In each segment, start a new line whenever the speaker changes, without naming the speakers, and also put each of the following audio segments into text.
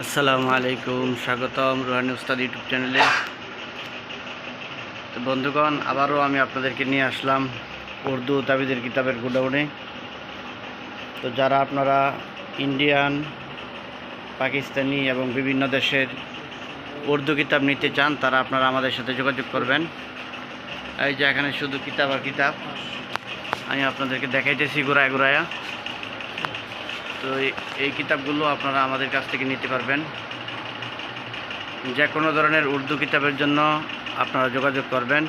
আসসালামু আলাইকুম, স্বাগতম রুহানি উস্তাদ ইউটিউব চ্যানেলে। তো বন্ধুগণ, আবারও আমি আপনাদেরকে নিয়ে আসলাম উর্দু তাবিজের কিতাবের গোডাউনে। তো যারা আপনারা ইন্ডিয়ান, পাকিস্তানি এবং বিভিন্ন দেশের উর্দু কিতাব নিতে চান, তারা আপনারা আমাদের সাথে যোগাযোগ করবেন। এই যে এখানে শুধু কিতাব আর কিতাব আমি আপনাদেরকে দেখাইতেছি ঘুরায় ঘুরায়া। তো এই কিতাবগুলো আপনারা আমাদের কাছ থেকে নিতে পারবেন। যে কোনো ধরনের উর্দু কিতাবের জন্য আপনারা যোগাযোগ করবেন।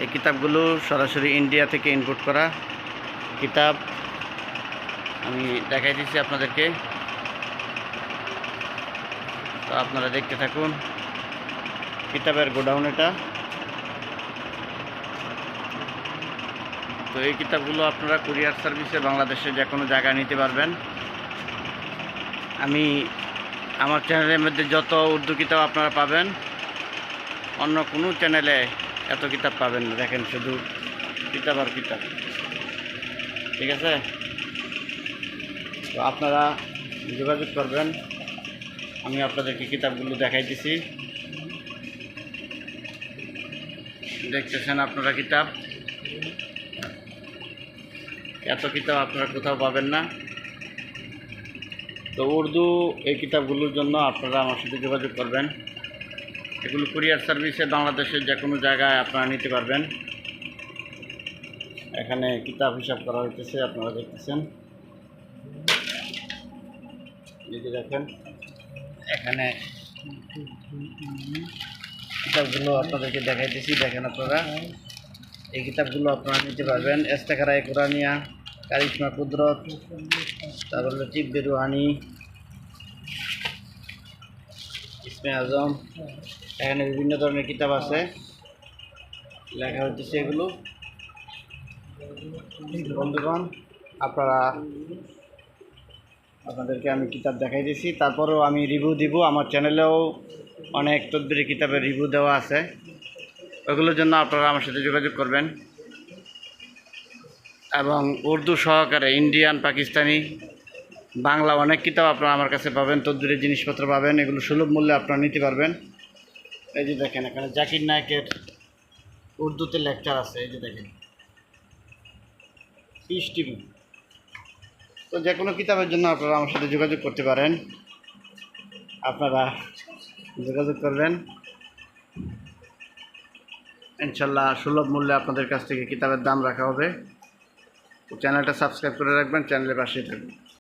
এই কিতাবগুলো সরাসরি ইন্ডিয়া থেকে ইনপুট করা কিতাব। আমি দেখাই দিচ্ছি আপনাদেরকে, তো আপনারা দেখতে থাকুন। কিতাবের গোডাউন এটা। তো এই কিতাবগুলো আপনারা কুরিয়ার সার্ভিসে বাংলাদেশের যে কোনো জায়গায় নিতে পারবেন। আমি আমার চ্যানেলের মধ্যে যত উর্দু কিতাব আপনারা পাবেন, অন্য কোনো চ্যানেলে এত কিতাব পাবেন না। দেখেন শুধু কিতাব আর কিতাব, ঠিক আছে? তো আপনারা যোগাযোগ করবেন। আমি আপনাদেরকে কিতাবগুলো দেখাই দিছি, দেখতেছেন আপনারা কিতাব। এত কিতাব আপনারা কোথাও পাবেন না। তো উর্দু এই কিতাবগুলোর জন্য আপনারা আমার সাথে যোগাযোগ করবেন। এগুলো কুরিয়ার সার্ভিসে বাংলাদেশের যে কোনো জায়গায় আপনারা নিতে পারবেন। এখানে কিতাব হিসাব করা হইতেছে, আপনারা দেখতেছেন। এই যে দেখেন, এখানে কিতাবগুলো আপনাদেরকে দেখাইতেছি। দেখেন আপনারা, এই কিতাবগুলো আপনারা নিতে পারবেন। ইস্তেখারায়ে কুরআনিয়া, কারিশমা কুদরত, তারপর তিব্বে রুহানি, ইসমে আজম। এখানে বিভিন্ন ধরনের কিতাব আছে, লেখা হইতেছে এগুলো। বন্ধুগণ, আপনাদেরকে আমি কিতাব দেখাই দিয়েছি, তারপরেও আমি রিভিউ দিব। আমার চ্যানেলেও অনেক তদবিরের কিতাবের রিভিউ দেওয়া আছে, ওগুলোর জন্য আপনারা আমার সাথে যোগাযোগ করবেন। এবং উর্দু সহকারে ইন্ডিয়ান, পাকিস্তানি, বাংলা অনেক কিতাব আপনারা আমার কাছে পাবেন। তদবিরের জিনিসপত্র পাবেন, এগুলো সুলভ মূল্যে আপনারা নিতে পারবেন। এই যে দেখেন, এখানে জাকির নায়েকের উর্দুতে লেকচার আছে। এই যে দেখেন, পিস টিভি। তো যে কোনো কিতাবের জন্য আপনারা আমার সাথে যোগাযোগ করতে পারেন। আপনারা যোগাযোগ করবেন, ইনশাল্লাহ সুলভ মূল্যে আপনাদের কাছ থেকে কিতাবের দাম রাখা হবে। চ্যানেলটা সাবস্ক্রাইব করে রাখবেন, চ্যানেলের পাশেই থাকবেন।